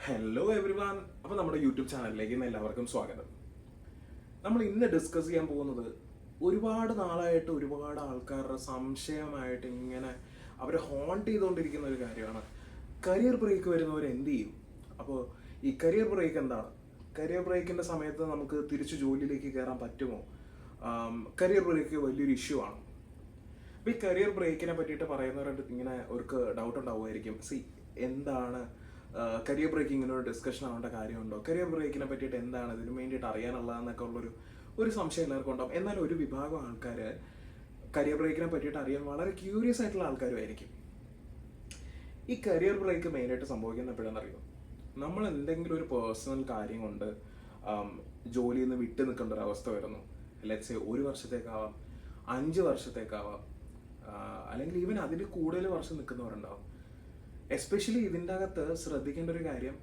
Hello everyone. അപ്പോൾ നമ്മുടെ YouTube ചാനലിലേക്ക് എല്ലാവർക്കും സ്വാഗതം. നമ്മൾ ഇന്ന് ഡിസ്കസ് ചെയ്യാൻ പോകുന്നത് ഒരുപാട് നാളായിട്ട് ഒരുപാട് ആൾക്കാരുടെ സംശയമായിട്ട് ഇങ്ങനെ അവരെ ഹോണ്ട് ചെയ്തുകൊണ്ടിരിക്കുന്ന ഒരു കാര്യമാണ്. കരിയർ ബ്രേക്ക് വരുന്നവർ എന്ത് ചെയ്യും? അപ്പോൾ ഈ കരിയർ ബ്രേക്ക് എന്താണ്? കരിയർ ബ്രേക്കിൻ്റെ സമയത്ത് നമുക്ക് തിരിച്ച് ജോലിയിലേക്ക് കയറാൻ പറ്റുമോ? കരിയർ ബ്രേക്ക് വലിയൊരു ഇഷ്യൂ ആണ്. അപ്പോൾ ഈ കരിയർ ബ്രേക്കിനെ പറ്റിയിട്ട് പറയുന്നവരുടെ ഇങ്ങനെ അവർക്ക് ഡൗട്ട് ഉണ്ടാവുമായിരിക്കും. എന്താണ് കരിയർ ബ്രേക്കിങ്ങിന് ഒരു ഡിസ്കഷൻ ആവേണ്ട കാര്യമുണ്ടോ? കരിയർ ബ്രേക്കിനെ പറ്റിയിട്ട് എന്താണ് ഇതിന് വേണ്ടിയിട്ട് അറിയാനുള്ളതെന്നൊക്കെ ഒരു സംശയം എല്ലാവർക്കും ഉണ്ടാവും. എന്നാൽ ഒരു വിഭാഗം ആൾക്കാർ കരിയർ ബ്രേക്കിനെ പറ്റിയിട്ട് അറിയാൻ വളരെ ക്യൂരിയസ് ആയിട്ടുള്ള ആൾക്കാരുമായിരിക്കും. ഈ കരിയർ ബ്രേക്ക് മെയിനായിട്ട് സംഭവിക്കുന്ന എപ്പോഴാണെന്നറിയോ? നമ്മൾ എന്തെങ്കിലും ഒരു പേഴ്സണൽ കാര്യം കൊണ്ട് ജോലിയിൽ നിന്ന് വിട്ടു നിൽക്കേണ്ട ഒരു അവസ്ഥ വരുന്നു. ലെറ്റ്സ് സേ 1 വർഷത്തേക്കാവാം, 5 വർഷത്തേക്കാവാം, അല്ലെങ്കിൽ ഈവൻ അതിൽ കൂടുതൽ വർഷം നിൽക്കുന്നവരുണ്ടാവും. എസ്പെഷ്യലി ഇതിൻ്റെ അകത്ത് ശ്രദ്ധിക്കേണ്ട ഒരു കാര്യം,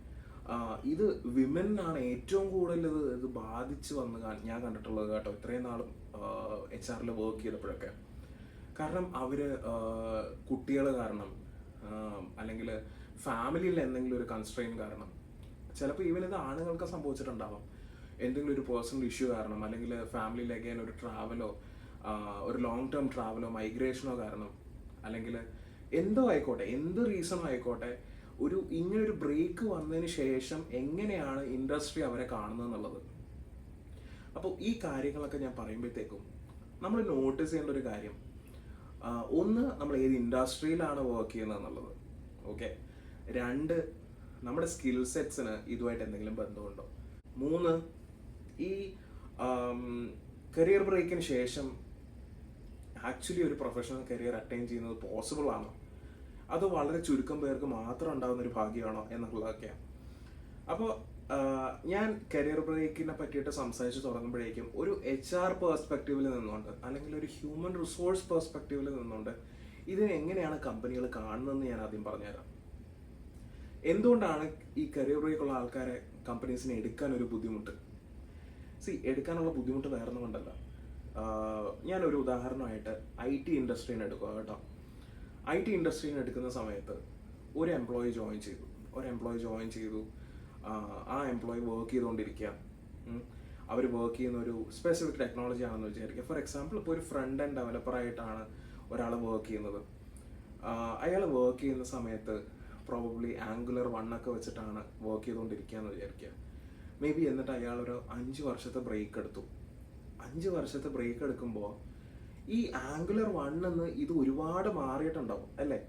ഇത് വിമനാണ് ഏറ്റവും കൂടുതൽ ഇത് ബാധിച്ച് വന്ന് ഞാൻ കണ്ടിട്ടുള്ളത് കേട്ടോ, ഇത്രയും നാളും HR വർക്ക് ചെയ്തപ്പോഴൊക്കെ. കാരണം അവർ കുട്ടികൾ കാരണം അല്ലെങ്കിൽ ഫാമിലിയിൽ എന്തെങ്കിലും ഒരു കൺസ്ട്രെയിൻ കാരണം, ചിലപ്പോൾ ഈവൻ ഇത് ആണുങ്ങൾക്ക് സംഭവിച്ചിട്ടുണ്ടാവാം. എന്തെങ്കിലും ഒരു പേഴ്സണൽ ഇഷ്യൂ കാരണം, അല്ലെങ്കിൽ ഫാമിലിയിലേക്ക് ഒരു ട്രാവലോ ഒരു ലോങ് ടേം ട്രാവലോ മൈഗ്രേഷനോ കാരണം, അല്ലെങ്കിൽ എന്തോ ആയിക്കോട്ടെ, എന്ത് റീസണോ ആയിക്കോട്ടെ, ഇങ്ങനൊരു ബ്രേക്ക് വന്നതിന് ശേഷം എങ്ങനെയാണ് ഇൻഡസ്ട്രി അവരെ കാണുന്നത് എന്നുള്ളത്. അപ്പോൾ ഈ കാര്യങ്ങളൊക്കെ ഞാൻ പറയുമ്പോഴത്തേക്കും നമ്മൾ നോട്ടീസ് ചെയ്യേണ്ട ഒരു കാര്യം, ഒന്ന്, നമ്മൾ ഏത് ഇൻഡസ്ട്രിയിലാണ് വർക്ക് ചെയ്യുന്നത് എന്നുള്ളത്. ഓക്കെ. 2, നമ്മുടെ സ്കിൽ സെറ്റ്സിന് ഇതുമായിട്ട് എന്തെങ്കിലും ബന്ധമുണ്ടോ? 3, ഈ കരിയർ ബ്രേക്കിന് ശേഷം ആക്ച്വലി ഒരു പ്രൊഫഷണൽ കരിയർ അറ്റൈൻ ചെയ്യുന്നത് പോസിബിൾ ആണോ, അത് വളരെ ചുരുക്കം പേർക്ക് മാത്രം ഉണ്ടാകുന്ന ഒരു ഭാഗ്യമാണോ എന്നുള്ളതൊക്കെയാണ്. അപ്പോൾ ഞാൻ കരിയർ ബ്രേക്കിനെ പറ്റിയിട്ട് സംസാരിച്ച് തുടങ്ങുമ്പോഴേക്കും ഒരു HR പെർസ്പെക്റ്റീവിൽ നിന്നുകൊണ്ട്, അല്ലെങ്കിൽ ഒരു ഹ്യൂമൻ റിസോഴ്സ് പെർസ്പെക്റ്റീവിൽ നിന്നുകൊണ്ട് ഇതിനെ എങ്ങനെയാണ് കമ്പനികൾ കാണുന്നതെന്ന് ഞാൻ ആദ്യം പറഞ്ഞുതരാം. എന്തുകൊണ്ടാണ് ഈ കരിയർ ബ്രേക്കുള്ള ആൾക്കാരെ കമ്പനീസിനെ എടുക്കാൻ ഒരു ബുദ്ധിമുട്ട്? എടുക്കാനുള്ള ബുദ്ധിമുട്ട് വേറൊന്നും കൊണ്ടല്ല. ഞാനൊരു ഉദാഹരണമായിട്ട് IT ഇൻഡസ്ട്രീനെ എടുക്കുക കേട്ടോ. IT ഇൻഡസ്ട്രീനെ എടുക്കുന്ന സമയത്ത് ഒരു എംപ്ലോയി ജോയിൻ ചെയ്തു. ആ എംപ്ലോയി വർക്ക് ചെയ്തുകൊണ്ടിരിക്കുക. അവർ വർക്ക് ചെയ്യുന്ന ഒരു സ്പെസിഫിക് ടെക്നോളജി ആണെന്ന് വിചാരിക്കുക. ഫോർ എക്സാമ്പിൾ, ഇപ്പോൾ ഒരു ഫ്രണ്ട് എൻഡ് ഡെവലപ്പറായിട്ടാണ് ഒരാൾ വർക്ക് ചെയ്യുന്നത്. അയാൾ വർക്ക് ചെയ്യുന്ന സമയത്ത് പ്രോബബ്ലി Angular 1 ഒക്കെ വെച്ചിട്ടാണ് വർക്ക് ചെയ്തുകൊണ്ടിരിക്കുക എന്ന് വിചാരിക്കുക. മേ ബി എന്നിട്ട് അയാൾ ഒരു 5 വർഷത്തെ ബ്രേക്ക് എടുത്തു. 5 വർഷത്തെ ബ്രേക്ക് എടുക്കുമ്പോൾ ഈ Angular 1 ഇത് ഒരുപാട് മാറിയിട്ടുണ്ടാവും അല്ലേ?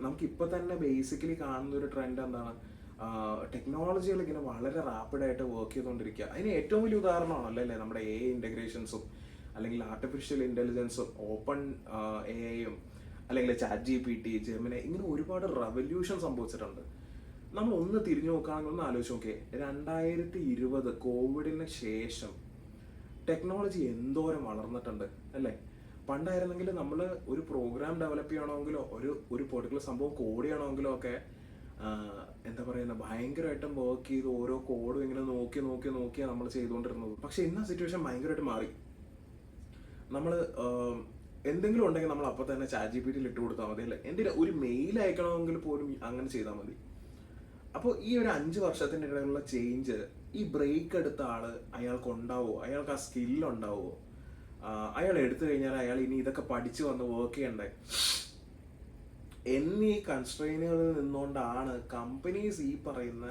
നമുക്കിപ്പോൾ തന്നെ ബേസിക്കലി കാണുന്ന ഒരു ട്രെൻഡ് എന്താണ്? ടെക്നോളജികൾ ഇങ്ങനെ വളരെ റാപ്പിഡായിട്ട് വർക്ക് ചെയ്തുകൊണ്ടിരിക്കുക. അതിന് ഏറ്റവും വലിയ ഉദാഹരണമാണല്ലോ അല്ലേ നമ്മുടെ AI ഇൻ്റഗ്രേഷൻസും, അല്ലെങ്കിൽ ആർട്ടിഫിഷ്യൽ ഇൻ്റലിജൻസും, ഓപ്പൺ AIയും, അല്ലെങ്കിൽ ChatGPT, Gemini, ഇങ്ങനെ ഒരുപാട് റെവല്യൂഷൻ സംഭവിച്ചിട്ടുണ്ട്. നമ്മൾ ഒന്ന് തിരിഞ്ഞു നോക്കുകയാണെങ്കിൽ ഒന്ന് ആലോചിച്ച് നോക്കിയേ, 2020 കോവിഡിന് ശേഷം ടെക്നോളജി എന്തോരം വളർന്നിട്ടുണ്ട് അല്ലേ? പണ്ടായിരുന്നെങ്കിൽ നമ്മൾ ഒരു പ്രോഗ്രാം ഡെവലപ്പ് ചെയ്യണമെങ്കിലോ ഒരു പെർട്ടിക്കുലർ സംഭവം കോഡ് ചെയ്യണമെങ്കിലോ ഒക്കെ എന്താ പറയുന്നത്, ഭയങ്കരമായിട്ടും വർക്ക് ചെയ്ത് ഓരോ കോഡും ഇങ്ങനെ നോക്കിയാണ് നമ്മൾ ചെയ്തുകൊണ്ടിരുന്നത്. പക്ഷെ ഇന്ന് ആ സിറ്റുവേഷൻ ഭയങ്കരമായിട്ട് മാറി. നമ്മൾ എന്തെങ്കിലും ഉണ്ടെങ്കിൽ നമ്മൾ അപ്പോൾ തന്നെ ChatGPTയിൽ ഇട്ട് കൊടുത്താൽ മതി അല്ലേ? എന്തെങ്കിലും ഒരു മെയിൽ അയക്കണമെങ്കിൽ പോലും അങ്ങനെ ചെയ്താൽ മതി. അപ്പോൾ ഈ ഒരു 5 വർഷത്തിൻ്റെ ഇടയിലുള്ള ചേഞ്ച്, ഈ ബ്രേക്ക് എടുത്ത അയാൾക്ക് ഉണ്ടാവുമോ? അയാൾക്ക് ആ സ്കില്ലുണ്ടാവുമോ? അയാൾ എടുത്തു കഴിഞ്ഞാൽ അയാൾ ഇനി ഇതൊക്കെ പഠിച്ചു വന്ന് വർക്ക് ചെയ്യണ്ടേ എന്നീ കൺസ്ട്രെയിനുകളിൽ നിന്നുകൊണ്ടാണ് കമ്പനീസ് ഈ പറയുന്ന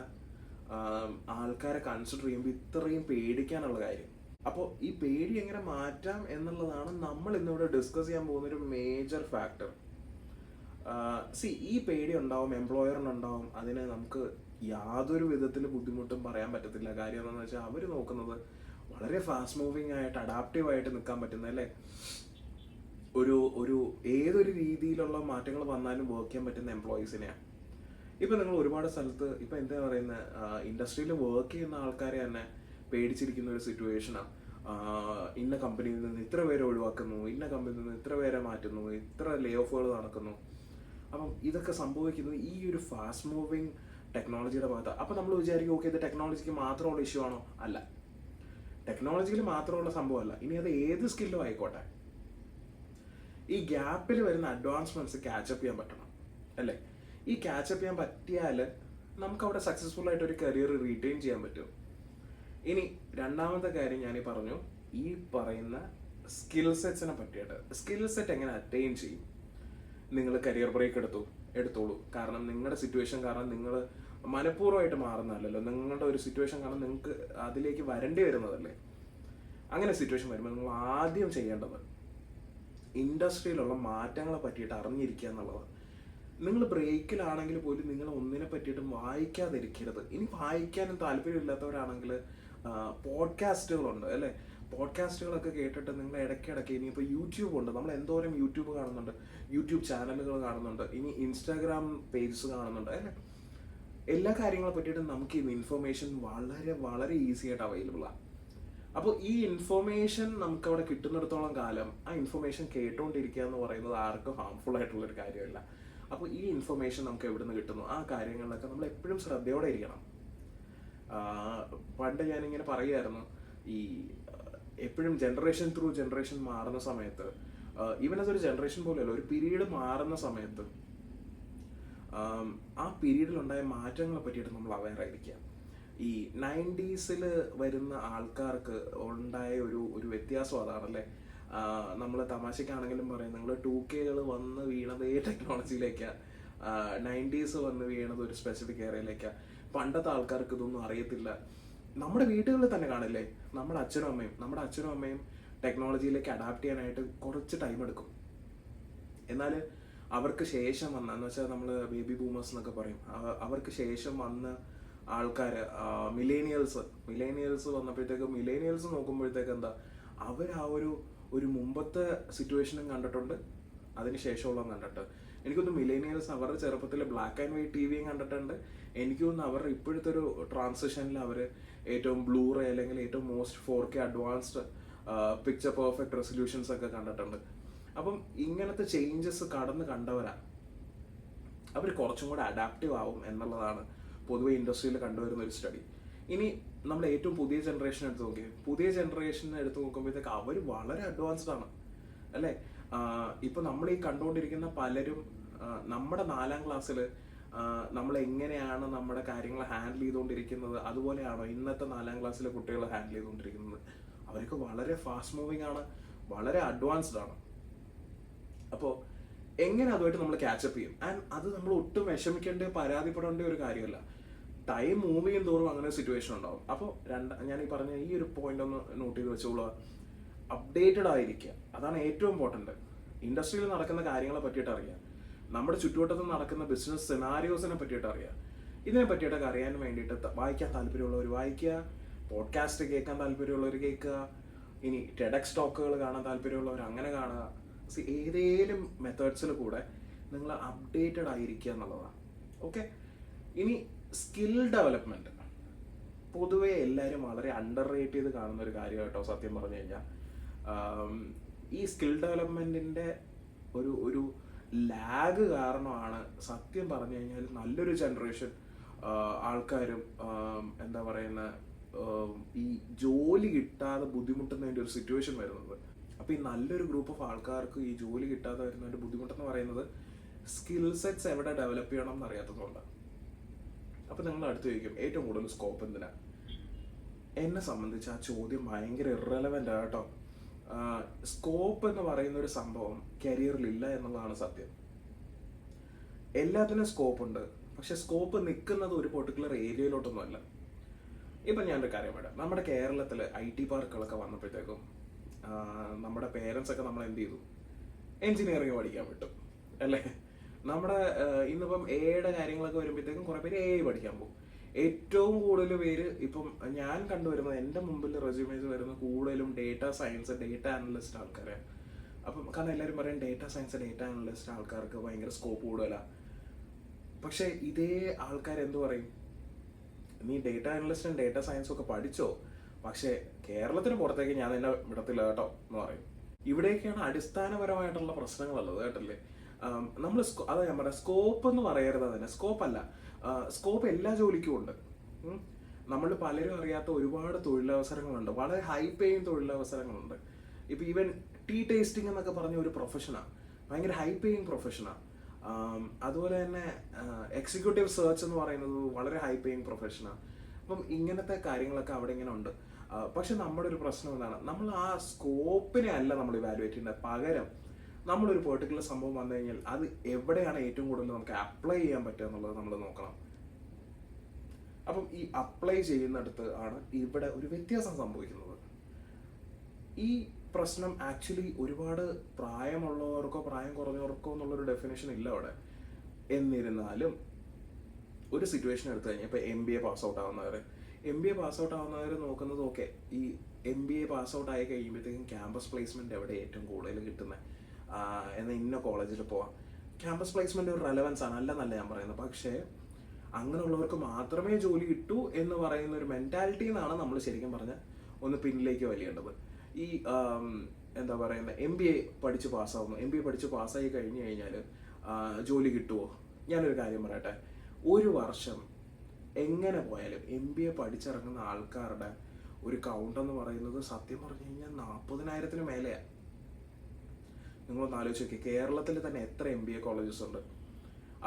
ആൾക്കാരെ കൺസിഡർ ചെയ്യുമ്പോൾ ഇത്രയും പേടിക്കാനുള്ള കാര്യം. അപ്പോൾ ഈ പേടി എങ്ങനെ മാറ്റാം എന്നുള്ളതാണ് നമ്മൾ ഇന്നിവിടെ ഡിസ്കസ് ചെയ്യാൻ പോകുന്ന ഒരു മേജർ ഫാക്ടർ. ഈ പേടി ഉണ്ടാവും, എംപ്ലോയറിനുണ്ടാവും. അതിന് നമുക്ക് യാതൊരു വിധത്തിൽ ബുദ്ധിമുട്ടും പറയാൻ പറ്റത്തില്ല. കാര്യം എന്താണെന്ന് വെച്ചാൽ അവർ നോക്കുന്നത് വളരെ ഫാസ്റ്റ് മൂവിങ് ആയിട്ട്, അഡാപ്റ്റീവായിട്ട് നിൽക്കാൻ പറ്റുന്ന അല്ലേ, ഏതൊരു രീതിയിലുള്ള മാറ്റങ്ങൾ വന്നാലും വർക്ക് ചെയ്യാൻ പറ്റുന്ന എംപ്ലോയീസിനെയാണ്. ഇപ്പം നിങ്ങൾ ഒരുപാട് സ്ഥലത്ത് ഇപ്പം എന്താ പറയുന്ന ഇൻഡസ്ട്രിയിൽ വർക്ക് ചെയ്യുന്ന ആൾക്കാരെ തന്നെ പേടിച്ചിരിക്കുന്ന ഒരു സിറ്റുവേഷനാണ്. ഇന്ന കമ്പനിയിൽ നിന്ന് ഇത്ര പേരെ ഒഴിവാക്കുന്നു, ഇന്ന കമ്പനിയിൽ നിന്ന് ഇത്ര പേരെ മാറ്റുന്നു, ഇത്ര ലേ ഓഫുകൾ നടക്കുന്നു. അപ്പം ഇതൊക്കെ സംഭവിക്കുന്നത് ഈ ഒരു ഫാസ്റ്റ് മൂവിങ് ടെക്നോളജിയുടെ ഭാഗത്താണ്. അപ്പം നമ്മൾ വിചാരിക്കും, ഓക്കെ, ഇത് ടെക്നോളജിക്ക് മാത്രമുള്ള ഇഷ്യൂ ആണോ? അല്ല, ടെക്നോളജിയിൽ മാത്രമുള്ള സംഭവമല്ല. ഇനി അത് ഏത് സ്കില്ലും ആയിക്കോട്ടെ, ഈ ഗ്യാപ്പിൽ വരുന്ന അഡ്വാൻസ്മെന്റ്സ് ക്യാച്ചപ്പ് ചെയ്യാൻ പറ്റണം അല്ലേ? ഈ ക്യാച്ചപ്പ് ചെയ്യാൻ പറ്റിയാൽ നമുക്ക് അവിടെ സക്സസ്ഫുൾ ആയിട്ട് ഒരു കരിയർ റീറ്റെയിൻ ചെയ്യാൻ പറ്റും. ഇനി രണ്ടാമത്തെ കാര്യം ഞാൻ പറഞ്ഞു, ഈ പറയുന്ന സ്കിൽ സെറ്റ്സിനെ പറ്റിയിട്ട്. സ്കിൽ സെറ്റ് എങ്ങനെ അറ്റൈൻ ചെയ്യും? നിങ്ങൾ കരിയർ ബ്രേക്ക് എടുത്തോളൂ. കാരണം നിങ്ങളുടെ സിറ്റുവേഷൻ കാരണം നിങ്ങൾ മനഃപൂർവ്വമായിട്ട് മാറുന്നതല്ലല്ലോ, നിങ്ങളുടെ ഒരു സിറ്റുവേഷൻ കാരണം നിങ്ങൾക്ക് അതിലേക്ക് വരേണ്ടി വരുന്നതല്ലേ. അങ്ങനെ സിറ്റുവേഷൻ വരുമ്പോൾ നിങ്ങൾ ആദ്യം ചെയ്യേണ്ടത് ഇൻഡസ്ട്രിയിലുള്ള മാറ്റങ്ങളെ പറ്റിയിട്ട് അറിഞ്ഞിരിക്കുക എന്നുള്ളതാണ്. നിങ്ങൾ ബ്രേക്കിലാണെങ്കിൽ പോലും നിങ്ങൾ ഒന്നിനെ പറ്റിയിട്ടും വായിക്കാതിരിക്കരുത്. ഇനി വായിക്കാനും താല്പര്യമില്ലാത്തവരാണെങ്കിൽ പോഡ്കാസ്റ്റുകളുണ്ട് അല്ലേ, പോഡ്കാസ്റ്റുകളൊക്കെ കേട്ടിട്ട് നിങ്ങൾ ഇടയ്ക്കിടയ്ക്ക്, ഇനിയിപ്പോൾ യൂട്യൂബ് ഉണ്ട്, നമ്മൾ എന്തോരം യൂട്യൂബ് കാണുന്നുണ്ട്, യൂട്യൂബ് ചാനലുകൾ കാണുന്നുണ്ട്, ഇനി ഇൻസ്റ്റാഗ്രാം പേജസ് കാണുന്നുണ്ട് അല്ലേ. എല്ലാ കാര്യങ്ങളെ പറ്റിയിട്ടും നമുക്ക് ഈ ഇൻഫർമേഷൻ വളരെ വളരെ ഈസി ആയിട്ട് അവൈലബിൾ ആണ്. അപ്പോൾ ഈ ഇൻഫർമേഷൻ നമുക്ക് അവിടെ കിട്ടുന്നിടത്തോളം കാലം ആ ഇൻഫർമേഷൻ കേട്ടുകൊണ്ടിരിക്കുക എന്ന് പറയുന്നത് ആർക്കും ഹാർംഫുൾ ആയിട്ടുള്ളൊരു കാര്യമല്ല. അപ്പോൾ ഈ ഇൻഫർമേഷൻ നമുക്ക് എവിടെ നിന്ന് കിട്ടുന്നു, ആ കാര്യങ്ങളിലൊക്കെ നമ്മൾ എപ്പോഴും ശ്രദ്ധയോടെ ഇരിക്കണം. പണ്ട് ഞാനിങ്ങനെ പറയുമായിരുന്നു, ഈ എപ്പോഴും ജനറേഷൻ ത്രൂ ജനറേഷൻ മാറുന്ന സമയത്ത്, ഈവൻ അതൊരു ജനറേഷൻ പോലെയല്ല, ഒരു പീരീഡ് മാറുന്ന സമയത്ത് ആ പീരീഡിലുണ്ടായ മാറ്റങ്ങളെ പറ്റിയിട്ട് നമ്മൾ അവെയർ ആയിരിക്കുക. ഈ 90s വരുന്ന ആൾക്കാർക്ക് ഉണ്ടായ ഒരു വ്യത്യാസം അതാണല്ലേ. നമ്മൾ തമാശക്കാണെങ്കിലും പറയും, നിങ്ങൾ 2K വന്ന് വീണത് ടെക്നോളജിയിലേക്കാണ്, 90s വന്ന് വീണത് ഒരു സ്പെസിഫിക് ഏരിയയിലേക്കാണ്. പണ്ടത്തെ ആൾക്കാർക്ക് ഇതൊന്നും അറിയത്തില്ല. നമ്മുടെ വീടുകളിൽ തന്നെ കാണില്ലേ, നമ്മുടെ അച്ഛനും അമ്മയും ടെക്നോളജിയിലേക്ക് അഡാപ്റ്റ് ചെയ്യാനായിട്ട് കുറച്ച് ടൈം എടുക്കും. എന്നാൽ അവർക്ക് ശേഷം എന്ന് വെച്ചാൽ നമ്മൾ ബേബി ബൂമേഴ്സ് എന്നൊക്കെ പറയും, അവർക്ക് ശേഷം വന്ന ആൾക്കാർ മിലേനിയൽസ് വന്നപ്പോഴത്തേക്ക്, മിലേനിയൽസ് നോക്കുമ്പോഴത്തേക്ക് എന്താ, അവർ ആ ഒരു മുമ്പത്തെ സിറ്റുവേഷനും കണ്ടിട്ടുണ്ട്, അതിന് ശേഷമുള്ള കണ്ടിട്ട്. എനിക്കൊന്ന് മിലേനിയൽസ് അവരുടെ ചെറുപ്പത്തിൽ ബ്ലാക്ക് ആൻഡ് വൈറ്റ് ടി വിയും കണ്ടിട്ടുണ്ട്. എനിക്ക് തോന്നുന്നു അവരുടെ ഇപ്പോഴത്തെ ഒരു ട്രാൻസിഷനിൽ അവർ ഏറ്റവും ബ്ലൂറേ അല്ലെങ്കിൽ ഏറ്റവും most 4K advanced picture perfect resolutions ഒക്കെ കണ്ടിട്ടുണ്ട്. അപ്പം ഇങ്ങനത്തെ ചേഞ്ചസ് കണ്ടവരാ അവർ കുറച്ചും കൂടെ അഡാപ്റ്റീവ് ആവും എന്നുള്ളതാണ് പൊതുവെ ഇൻഡസ്ട്രിയിൽ കണ്ടുവരുന്ന ഒരു സ്റ്റഡി. ഇനി നമ്മൾ ഏറ്റവും പുതിയ ജനറേഷൻ എടുത്ത് നോക്കുമ്പോഴത്തേക്ക് അവർ വളരെ അഡ്വാൻസ്ഡ് ആണ് അല്ലേ. ഇപ്പൊ നമ്മൾ ഈ കണ്ടുകൊണ്ടിരിക്കുന്ന പലരും നമ്മുടെ 4ാം ക്ലാസ്സിൽ നമ്മൾ എങ്ങനെയാണ് നമ്മുടെ കാര്യങ്ങൾ ഹാൻഡിൽ ചെയ്തുകൊണ്ടിരിക്കുന്നത് അതുപോലെയാണോ ഇന്നത്തെ 4ാം ക്ലാസ്സിലെ കുട്ടികൾ ഹാൻഡിൽ ചെയ്തുകൊണ്ടിരിക്കുന്നത്? അവർക്ക് വളരെ ഫാസ്റ്റ് മൂവിങ് ആണ്, വളരെ അഡ്വാൻസ്ഡ് ആണ്. അപ്പോൾ എങ്ങനെ അതുമായിട്ട് നമ്മൾ ക്യാച്ചപ്പ് ചെയ്യും? ആൻഡ് അത് നമ്മൾ ഒട്ടും വിഷമിക്കേണ്ട പരാതിപ്പെടേണ്ട ഒരു കാര്യമല്ല. ടൈം മൂവ് ചെയ്യും തോറും അങ്ങനെ ഒരു സിറ്റുവേഷൻ ഉണ്ടാവും. അപ്പോൾ ഞാൻ ഈ പറഞ്ഞ ഈ ഒരു പോയിന്റ് ഒന്ന് നോട്ട് ചെയ്ത് വെച്ചോളൂ. അപ്ഡേറ്റഡ് ആയിരിക്കുക, അതാണ് ഏറ്റവും ഇമ്പോർട്ടൻറ്റ്. ഇൻഡസ്ട്രിയിൽ നടക്കുന്ന കാര്യങ്ങളെ പറ്റിയിട്ട് അറിയാം, നമ്മുടെ ചുറ്റുവട്ടത്ത് നടക്കുന്ന ബിസിനസ് സെനാരിയോസിനെ പറ്റിയിട്ട് അറിയാം. ഇതിനെ പറ്റിയിട്ടൊക്കെ അറിയാൻ വേണ്ടിയിട്ട് വായിക്കാൻ താല്പര്യമുള്ളവർ വായിക്കുക, പോഡ്കാസ്റ്റ് കേൾക്കാൻ താല്പര്യമുള്ളവർ കേൾക്കുക, ഇനി ടെഡെക്സ് ടോക്കുകൾ കാണാൻ താല്പര്യമുള്ളവർ അങ്ങനെ കാണുക. ഏതേലും മെത്തേഡ്സിൽ കൂടെ നിങ്ങൾ അപ്ഡേറ്റഡ് ആയിരിക്കുക എന്നുള്ളതാണ്. ഓക്കെ. ഇനി സ്കിൽ ഡെവലപ്മെന്റ് പൊതുവെ എല്ലാവരും വളരെ അണ്ടർ റേറ്റ് ചെയ്ത് കാണുന്ന ഒരു കാര്യം കേട്ടോ. സത്യം പറഞ്ഞു കഴിഞ്ഞാൽ ഈ സ്കിൽ ഡെവലപ്മെന്റിന്റെ ഒരു ലാഗ് കാരണമാണ് സത്യം പറഞ്ഞു കഴിഞ്ഞാൽ നല്ലൊരു ജനറേഷൻ ആൾക്കാരും എന്താ പറയുന്ന ഈ ജോലി കിട്ടാതെ ബുദ്ധിമുട്ടുന്നതിൻ്റെ ഒരു സിറ്റുവേഷൻ വരുന്നത്. അപ്പോൾ ഈ നല്ലൊരു ഗ്രൂപ്പ് ഓഫ് ആൾക്കാർക്ക് ഈ ജോലി കിട്ടാതെ വരുന്നതിൻ്റെ ബുദ്ധിമുട്ടെന്ന് പറയുന്നത് സ്കിൽ സെറ്റ്സ് എവിടെ ഡെവലപ്പ് ചെയ്യണം എന്നറിയാത്തതുകൊണ്ടാണ്. അപ്പോൾ നിങ്ങൾ അടുത്ത് ചോദിക്കും ഏറ്റവും കൂടുതൽ സ്കോപ്പ് എന്തിനാ? എന്നെ സംബന്ധിച്ച് ആ ചോദ്യം ഭയങ്കര ഇറലവൻ്റ് ആണ് കേട്ടോ. സ്കോപ്പ് എന്ന് പറയുന്ന ഒരു സംഭവം കരിയറിൽ ഇല്ല എന്നുള്ളതാണ് സത്യം. എല്ലാത്തിനും സ്കോപ്പ് ഉണ്ട്, പക്ഷെ സ്കോപ്പ് നിൽക്കുന്നത് ഒരു പെർട്ടിക്കുലർ ഏരിയയിലോട്ടൊന്നുമല്ല. ഇപ്പം ഞാനൊരു കാര്യം പറയാം. നമ്മുടെ കേരളത്തിൽ IT പാർക്കുകളൊക്കെ വന്നപ്പോഴത്തേക്കും നമ്മുടെ പേരൻസ് ഒക്കെ നമ്മൾ എന്ത് ചെയ്തു? എൻജിനീയറിംഗ് പഠിക്കാൻ വിട്ടു അല്ലേ. നമ്മുടെ ഇന്നിപ്പം എയുടെ കാര്യങ്ങളൊക്കെ വരുമ്പോഴത്തേക്കും കുറേ പേര് AI പഠിക്കാൻ പോകും. ഏറ്റവും കൂടുതൽ പേര് ഇപ്പം ഞാൻ കണ്ടുവരുന്നത്, എൻ്റെ മുമ്പിൽ റെസ്യൂമേസ് വരുന്ന കൂടുതലും ഡേറ്റ സയൻസ്, ഡേറ്റ അനലിസ്റ്റ് ആൾക്കാരെ. അപ്പം കാരണം എല്ലാവരും പറയും ഡേറ്റ സയൻസ്, ഡേറ്റ അനലിസ്റ്റ് ആൾക്കാർക്ക് ഭയങ്കര സ്കോപ്പ് കൂടുതലാണ്. പക്ഷേ ഇതേ ആൾക്കാർ എന്തു പറയും? നീ ഡേറ്റ അനലിസ്റ്റും ഡേറ്റ സയൻസും ഒക്കെ പഠിച്ചോ, പക്ഷേ കേരളത്തിന് പുറത്തേക്ക് ഞാൻ എന്നെ വിടത്തില്ല കേട്ടോ എന്ന് പറയും. ഇവിടെയൊക്കെയാണ് അടിസ്ഥാനപരമായിട്ടുള്ള പ്രശ്നങ്ങളുള്ളത് കേട്ടല്ലേ. നമ്മൾ അതാ ഞാൻ പറയാം, സ്കോപ്പ് എന്ന് പറയരുത് അതിനെ. സ്കോപ്പ് അല്ല, സ്കോപ്പ് എല്ലാ ജോലിക്കും ഉണ്ട്. നമ്മൾ പലരും അറിയാത്ത ഒരുപാട് തൊഴിലവസരങ്ങളുണ്ട്, വളരെ ഹൈ പേയിങ് തൊഴിലവസരങ്ങളുണ്ട്. ഇപ്പം ഈവൻ ടീ ടേസ്റ്റിംഗ് എന്നൊക്കെ പറഞ്ഞ ഒരു പ്രൊഫഷനാണ്, ഭയങ്കര ഹൈ പേയിങ് പ്രൊഫഷനാണ്. അതുപോലെ തന്നെ എക്സിക്യൂട്ടീവ് സെർച്ച് എന്ന് പറയുന്നത് വളരെ ഹൈ പേയിങ് പ്രൊഫഷനാണ്. അപ്പം ഇങ്ങനത്തെ കാര്യങ്ങളൊക്കെ അവിടെ ഇങ്ങനെ ഉണ്ട്. പക്ഷെ നമ്മുടെ ഒരു പ്രശ്നം എന്താണ്, നമ്മൾ ആ സ്കോപ്പിനെ അല്ല നമ്മൾ ഇവാലുവേറ്റ് ചെയ്യുന്നത്. പകരം നമ്മളൊരു പെർട്ടിക്കുലർ സംഭവം വന്നു കഴിഞ്ഞാൽ അത് എവിടെയാണ് ഏറ്റവും കൂടുതൽ നമുക്ക് അപ്ലൈ ചെയ്യാൻ പറ്റുക എന്നുള്ളത് നമ്മൾ നോക്കണം. അപ്പം ഈ അപ്ലൈ ചെയ്യുന്നിടത്ത് ആണ് ഇവിടെ ഒരു വ്യത്യാസം സംഭവിക്കുന്നത്. ഈ പ്രശ്നം ആക്ച്വലി ഒരുപാട് പ്രായമുള്ളവർക്കോ പ്രായം കുറഞ്ഞവർക്കോ എന്നുള്ളൊരു ഡെഫിനേഷൻ ഇല്ല അവിടെ. എന്നിരുന്നാലും ഒരു സിറ്റുവേഷൻ എടുത്തു കഴിഞ്ഞാൽ ഇപ്പോൾ MBA പാസ് ഔട്ട് ആവുന്നവർ നോക്കുന്നത്, ഓക്കെ, ഈ MBA പാസ് ഔട്ട് ആയി കഴിയുമ്പോഴത്തേക്കും ക്യാമ്പസ് പ്ലേസ്മെന്റ് എവിടെ ഏറ്റവും കൂടുതൽ കിട്ടുന്നത്, എന്നാൽ ഇന്ന കോളേജിൽ പോവാം. ക്യാമ്പസ് പ്ലേസ്മെന്റ് ഒരു റെലവൻസ് ആണ്, അല്ലെന്നല്ല ഞാൻ പറയുന്നത്. പക്ഷേ അങ്ങനെയുള്ളവർക്ക് മാത്രമേ ജോലി കിട്ടൂ എന്ന് പറയുന്ന ഒരു മെന്റാലിറ്റിയിൽ നിന്നാണ് നമ്മൾ ശരിക്കും പറഞ്ഞാൽ ഒന്ന് പിന്നിലേക്ക് വലിയേണ്ടത്. ഈ എന്താ പറയുന്നത്, MBA പഠിച്ച് പാസ്സായി കഴിഞ്ഞു കഴിഞ്ഞാൽ ജോലി കിട്ടുമോ? ഞാനൊരു കാര്യം പറയട്ടെ, ഒരു വർഷം എങ്ങനെ പോയാലും MBA പഠിച്ചിറങ്ങുന്ന ആൾക്കാരുടെ ഒരു കൗണ്ട് എന്ന് പറയുന്നത് സത്യം പറഞ്ഞു കഴിഞ്ഞാൽ 40,000-ന് മേലെയാണ്. നിങ്ങളൊന്ന് ആലോചിച്ച് നോക്കി, കേരളത്തിൽ തന്നെ എത്ര MBA കോളേജസ് ഉണ്ട്.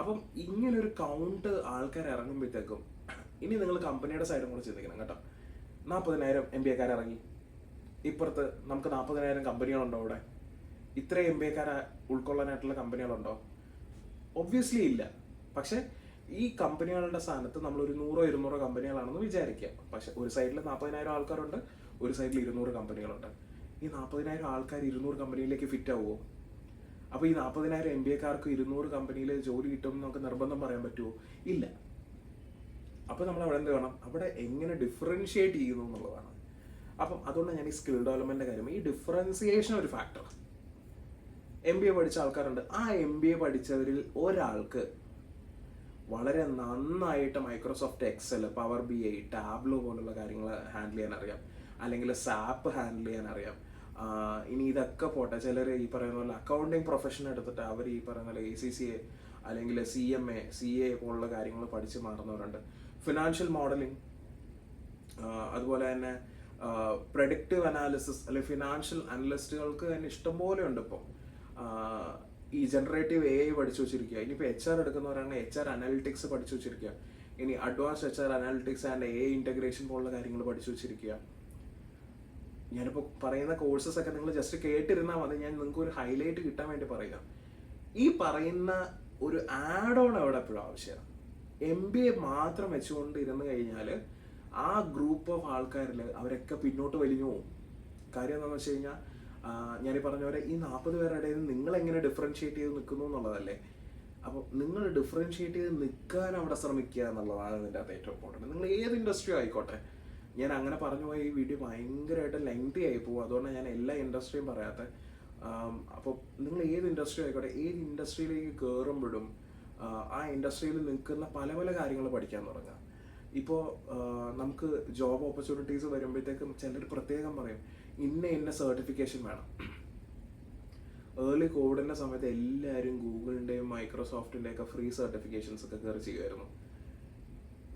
അപ്പം ഇങ്ങനൊരു കൗണ്ട് ആൾക്കാർ ഇറങ്ങുമ്പോഴത്തേക്കും ഇനി നിങ്ങൾ കമ്പനിയുടെ സൈഡും കൂടെ ചിന്തിക്കണം കേട്ടോ. 40,000 MBA ഇറങ്ങി, ഇപ്പുറത്ത് നമുക്ക് 40,000 കമ്പനികളുണ്ടോ അവിടെ? ഇത്രയും MBA ഉൾക്കൊള്ളാനായിട്ടുള്ള കമ്പനികളുണ്ടോ? ഒബ്വിയസ്ലി ഇല്ല. പക്ഷെ ഈ കമ്പനികളുടെ സ്ഥാനത്ത് നമ്മളൊരു 100-200 കമ്പനികളാണെന്ന് വിചാരിക്കുക. പക്ഷെ ഒരു സൈഡിൽ 40,000 ആൾക്കാരുണ്ട്, ഒരു സൈഡിൽ 200 കമ്പനികളുണ്ട്. ഈ 40,000 ആൾക്കാർ 200 കമ്പനിയിലേക്ക് ഫിറ്റ് ആവുമോ? അപ്പോൾ ഈ 40,000 MBA-കാർക്ക് 200 കമ്പനിയിൽ ജോലി കിട്ടുമെന്ന് നമുക്ക് നിർബന്ധം പറയാൻ പറ്റുമോ? ഇല്ല. അപ്പോൾ നമ്മൾ അവിടെ എന്ത് വേണം, അവിടെ എങ്ങനെ ഡിഫറൻഷിയേറ്റ് ചെയ്യുന്നു എന്നുള്ളതാണ്. അപ്പം അതുകൊണ്ട് ഞാൻ ഈ സ്കിൽ ഡെവലപ്മെന്റിന്റെ കാര്യം, ഈ ഡിഫറൻസിയേഷൻ ഒരു ഫാക്ടർ. MBA പഠിച്ച ആൾക്കാരുണ്ട്, ആ MBA പഠിച്ചവരിൽ ഒരാൾക്ക് വളരെ നന്നായിട്ട് Microsoft Excel, power BI, Tableau പോലുള്ള കാര്യങ്ങൾ ഹാൻഡിൽ ചെയ്യാൻ അറിയാം, അല്ലെങ്കിൽ സാപ്പ് ഹാൻഡിൽ ചെയ്യാൻ അറിയാം. ഇനി ഇതൊക്കെ പോട്ടെ, ചിലർ ഈ പറയുന്ന പോലെ അക്കൗണ്ടിങ് പ്രൊഫഷൻ എടുത്തിട്ട് അവർ ഈ പറയുന്ന പോലെ ACCA അല്ലെങ്കിൽ CMA, CA പോലുള്ള കാര്യങ്ങൾ പഠിച്ച് മാറുന്നവരുണ്ട്. ഫിനാൻഷ്യൽ മോഡലിംഗ്, അതുപോലെ തന്നെ പ്രഡിക്റ്റീവ് അനാലിസിസ് അല്ലെങ്കിൽ ഫിനാൻഷ്യൽ അനലിസ്റ്റുകൾക്ക് തന്നെ ഇഷ്ടംപോലെ ഉണ്ട്. ഇപ്പോൾ ഈ ജനറേറ്റീവ് AI പഠിച്ചു വെച്ചിരിക്കുക. ഇനിയിപ്പോൾ HR എടുക്കുന്നവരാണെങ്കിൽ HR അനാലിറ്റിക്സ് പഠിച്ചു വെച്ചിരിക്കുക. ഇനി advanced HR analytics and AI integration പോലുള്ള കാര്യങ്ങൾ പഠിച്ചു വെച്ചിരിക്കുക. ഞാനിപ്പോൾ പറയുന്ന കോഴ്സസ് ഒക്കെ നിങ്ങൾ ജസ്റ്റ് കേട്ടിരുന്നാൽ മതി, ഞാൻ നിങ്ങൾക്ക് ഒരു ഹൈലൈറ്റ് കിട്ടാൻ വേണ്ടി പറയാം. ഈ പറയുന്ന ഒരു ആഡ് ഓൺ അവിടെ എപ്പോഴും ആവശ്യമാണ്. MBA മാത്രം വെച്ചുകൊണ്ട് ഇരുന്ന് കഴിഞ്ഞാൽ ആ ഗ്രൂപ്പ് ഓഫ് ആൾക്കാരിൽ അവരൊക്കെ പിന്നോട്ട് വലിഞ്ഞു പോകും. കാര്യം എന്താണെന്ന് വെച്ച് കഴിഞ്ഞാൽ, ഞാനീ പറഞ്ഞ പോലെ ഈ 40 പേരുടെ ഇടയിൽ നിങ്ങൾ എങ്ങനെ ഡിഫറൻഷിയേറ്റ് ചെയ്ത് നിൽക്കുന്നു എന്നുള്ളതല്ലേ. അപ്പോൾ നിങ്ങൾ ഡിഫറൻഷിയേറ്റ് ചെയ്ത് നിൽക്കാൻ അവിടെ ശ്രമിക്കുക എന്നുള്ളതാണ് ഇതിൻ്റെ അകത്ത് ഏറ്റവും ഇമ്പോർട്ടൻറ്റ്. നിങ്ങൾ ഏത് ഇൻഡസ്ട്രി ആയിക്കോട്ടെ. ഞാൻ അങ്ങനെ പറഞ്ഞു പോയ ഈ വീഡിയോ ഭയങ്കരമായിട്ട് ലെങ്തി ആയി പോകും, അതുകൊണ്ട് ഞാൻ എല്ലാ ഇൻഡസ്ട്രിയും പറയാത്ത. അപ്പോൾ നിങ്ങൾ ഏത് ഇൻഡസ്ട്രി ആയിക്കോട്ടെ, ഏത് ഇൻഡസ്ട്രിയിലേക്ക് കയറുമ്പോഴും ആ ഇൻഡസ്ട്രിയിൽ നിൽക്കുന്ന പല പല കാര്യങ്ങൾ പഠിക്കാൻ തുടങ്ങുക. ഇപ്പോൾ നമുക്ക് ജോബ് ഓപ്പർച്യൂണിറ്റീസ് വരുമ്പോഴത്തേക്കും ചിലർ പ്രത്യേകം പറയും ഇന്ന സർട്ടിഫിക്കേഷൻ വേണം. ഏർലി കോവിഡിൻ്റെ സമയത്ത് എല്ലാവരും ഗൂഗിളിൻ്റെയും മൈക്രോസോഫ്റ്റിൻ്റെ ഒക്കെ ഫ്രീ സർട്ടിഫിക്കേഷൻസ് ഒക്കെ കയറി ചെയ്യുമായിരുന്നു.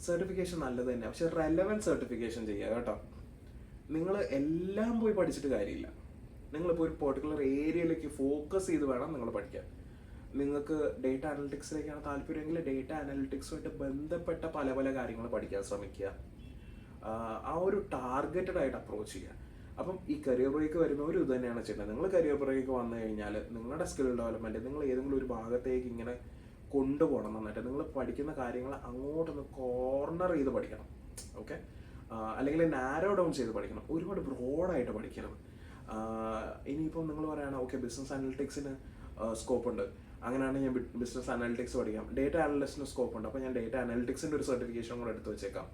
സർട്ടിഫിക്കേഷൻ നല്ലത് തന്നെ, പക്ഷെ റെലവൻറ്റ് സർട്ടിഫിക്കേഷൻ ചെയ്യുക കേട്ടോ. നിങ്ങൾ എല്ലാം പോയി പഠിച്ചിട്ട് കാര്യമില്ല. നിങ്ങളിപ്പോൾ ഒരു പെർട്ടിക്കുലർ ഏരിയയിലേക്ക് ഫോക്കസ് ചെയ്ത് വേണം നിങ്ങൾ പഠിക്കാൻ. നിങ്ങൾക്ക് ഡേറ്റ അനലിറ്റിക്സിലേക്കാണ് താല്പര്യമെങ്കിൽ ഡേറ്റ അനലിറ്റിക്സുമായിട്ട് ബന്ധപ്പെട്ട പല പല കാര്യങ്ങൾ പഠിക്കാൻ ശ്രമിക്കുക. ആ ഒരു ടാർഗറ്റഡ് ആയിട്ട് അപ്രോച്ച് ചെയ്യുക. അപ്പം ഈ കരിയർ ബ്രേക്ക് വരുന്നവർ ഇത് തന്നെയാണ് ചെയ്യുന്നത്. നിങ്ങൾ കരിയർ ബ്രേക്ക് വന്നു കഴിഞ്ഞാൽ നിങ്ങളുടെ സ്കിൽ ഡെവലപ്മെൻറ്റ് നിങ്ങൾ ഏതെങ്കിലും ഒരു ഭാഗത്തേക്ക് ഇങ്ങനെ കൊണ്ടുപോകണം. നന്നായിട്ട് നിങ്ങൾ പഠിക്കുന്ന കാര്യങ്ങൾ അങ്ങോട്ടൊന്ന് കോർണർ ചെയ്ത് പഠിക്കണം. ഓക്കെ, അല്ലെങ്കിൽ നാരോ ഡൗൺ ചെയ്ത് പഠിക്കണം. ഒരുപാട് ബ്രോഡായിട്ട് പഠിക്കരുത്. ഇനിയിപ്പം നിങ്ങൾ പറയുകയാണ് ഓക്കെ ബിസിനസ് അനലിറ്റിക്സിന് സ്കോപ്പ് ഉണ്ട്, അങ്ങനെയാണെങ്കിൽ ഞാൻ ബിസിനസ് അനലിറ്റിക്സ് പഠിക്കാം. ഡേറ്റ അനലിസ്റ്റിന് സ്കോപ്പ് ഉണ്ട്, അപ്പോൾ ഞാൻ ഡേറ്റ അനലിറ്റിക്സിൻ്റെ ഒരു സർട്ടിഫിക്കേഷൻ കൂടെ എടുത്ത് വെച്ചേക്കാം.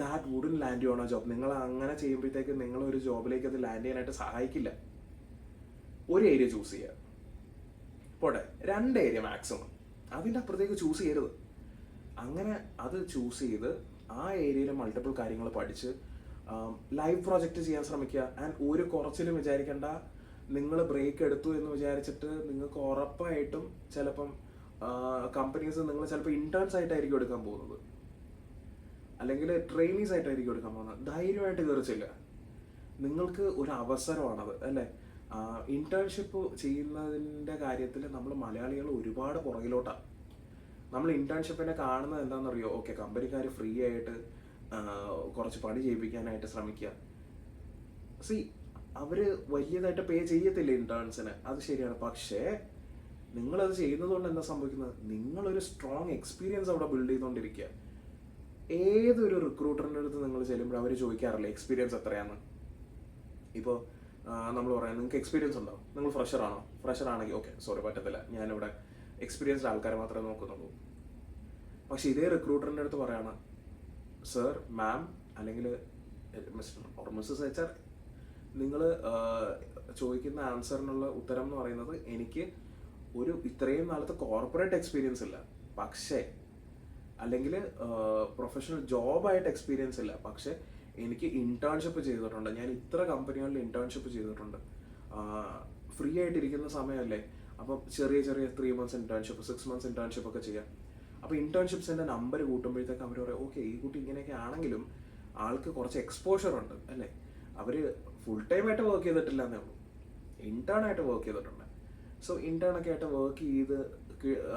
That would land you on a job. നിങ്ങൾ അങ്ങനെ ചെയ്യുമ്പോഴത്തേക്ക് നിങ്ങളൊരു ജോബിലേക്ക് അത് ലാൻഡ് ചെയ്യാനായിട്ട് സഹായിക്കില്ല. ഒരു ഏരിയ ചൂസ് ചെയ്യുക പോട്ടെ, 2 ഏരിയ മാക്സിമം, അതിൻ്റെ അപ്പുറത്തേക്ക് ചൂസ് ചെയ്യരുത്. അങ്ങനെ അത് ചൂസ് ചെയ്ത് ആ ഏരിയയിൽ മൾട്ടിപ്പിൾ കാര്യങ്ങൾ പഠിച്ച് ലൈവ് പ്രോജക്റ്റ് ചെയ്യാൻ ശ്രമിക്കുക. ആൻഡ് ഒരു കുറച്ചിലും വിചാരിക്കേണ്ട നിങ്ങൾ ബ്രേക്ക് എടുത്തു എന്ന് വിചാരിച്ചിട്ട് നിങ്ങൾക്ക് ഉറപ്പായിട്ടും ചിലപ്പം കമ്പനീസ് നിങ്ങൾ ചിലപ്പോൾ ഇന്റേൺസ് ആയിട്ടായിരിക്കും എടുക്കാൻ പോകുന്നത്, അല്ലെങ്കിൽ ട്രെയിനീസ് ആയിട്ടായിരിക്കും എടുക്കാൻ പോകുന്നത്. ധൈര്യമായിട്ട് കയറിച്ചില്ല. നിങ്ങൾക്ക് ഒരു അവസരമാണത് അല്ലേ. ഇന്റേൺഷിപ്പ് ചെയ്യുന്നതിൻ്റെ കാര്യത്തിൽ നമ്മൾ മലയാളികൾ ഒരുപാട് പുറകിലോട്ടാണ്. നമ്മൾ ഇന്റേൺഷിപ്പിനെ കാണുന്നത് എന്താണെന്നറിയോ? ഓക്കെ, കമ്പനിക്കാർ ഫ്രീ ആയിട്ട് കുറച്ച് പണി ചെയ്യിപ്പിക്കാനായിട്ട് ശ്രമിക്കുക. സി, അവര് വലിയതായിട്ട് പേ ചെയ്യത്തില്ല ഇന്റേൺസിന്, അത് ശരിയാണ്. പക്ഷേ നിങ്ങളത് ചെയ്യുന്നത് കൊണ്ട് എന്താ സംഭവിക്കുന്നത്? നിങ്ങളൊരു സ്ട്രോങ് എക്സ്പീരിയൻസ് അവിടെ ബിൽഡ് ചെയ്തുകൊണ്ടിരിക്കുക. ഏതൊരു റിക്രൂട്ടറിൻ്റെ അടുത്ത് നിങ്ങൾ ചെല്ലുമ്പോൾ അവർ ചോദിക്കാറില്ല എക്സ്പീരിയൻസ് എത്രയാന്ന്. ഇപ്പോൾ നമ്മൾ പറയാം, നിങ്ങൾക്ക് എക്സ്പീരിയൻസ് ഉണ്ടോ? നിങ്ങൾ ഫ്രഷറാണോ? ഫ്രഷർ ആണെങ്കിൽ ഓക്കെ, സോറി പറ്റത്തില്ല, ഞാനിവിടെ എക്സ്പീരിയൻസ്ഡ് ആൾക്കാരെ മാത്രമേ നോക്കുന്നുള്ളൂ. പക്ഷെ ഇതേ റിക്രൂട്ടറിൻ്റെ അടുത്ത് പറയാണ്, സർ, മാം, അല്ലെങ്കിൽ മിസ്റ്റർ ഓർ മിസ്സസ് HR, നിങ്ങൾ ചോദിക്കുന്ന ആൻസറിനുള്ള ഉത്തരം എന്ന് പറയുന്നത് എനിക്ക് ഒരു ഇത്രയും നാളത്തെ കോർപ്പറേറ്റ് എക്സ്പീരിയൻസ് ഇല്ല, പക്ഷേ അല്ലെങ്കിൽ പ്രൊഫഷണൽ ജോബായിട്ട് എക്സ്പീരിയൻസ് ഇല്ല, പക്ഷേ എനിക്ക് ഇന്റേൺഷിപ്പ് ചെയ്തിട്ടുണ്ട്, ഞാൻ ഇത്ര കമ്പനികളിൽ ഇന്റേൺഷിപ്പ് ചെയ്തിട്ടുണ്ട്, ഫ്രീ ആയിട്ടിരിക്കുന്ന സമയമല്ലേ, അപ്പം ചെറിയ ചെറിയ 3 months ഇന്റേൺഷിപ്പ്, 6 months ഇന്റേൺഷിപ്പ് ഒക്കെ ചെയ്യാം. അപ്പോൾ ഇന്റേൺഷിപ്സിൻ്റെ നമ്പർ കൂട്ടുമ്പോഴത്തേക്ക് അവർ പറയും, ഓക്കെ, ഈ കുട്ടി ഇങ്ങനെയൊക്കെ ആണെങ്കിലും ആൾക്ക് കുറച്ച് എക്സ്പോഷർ ഉണ്ട് അല്ലേ, അവർ ഫുൾ ടൈം ആയിട്ട് വർക്ക് ചെയ്തിട്ടില്ല എന്നേ ഉള്ളൂ, ഇന്റേൺ ആയിട്ട് വർക്ക് ചെയ്തിട്ടുണ്ട്. സോ ഇന്റേൺ ഒക്കെ ആയിട്ട് വർക്ക് ചെയ്ത്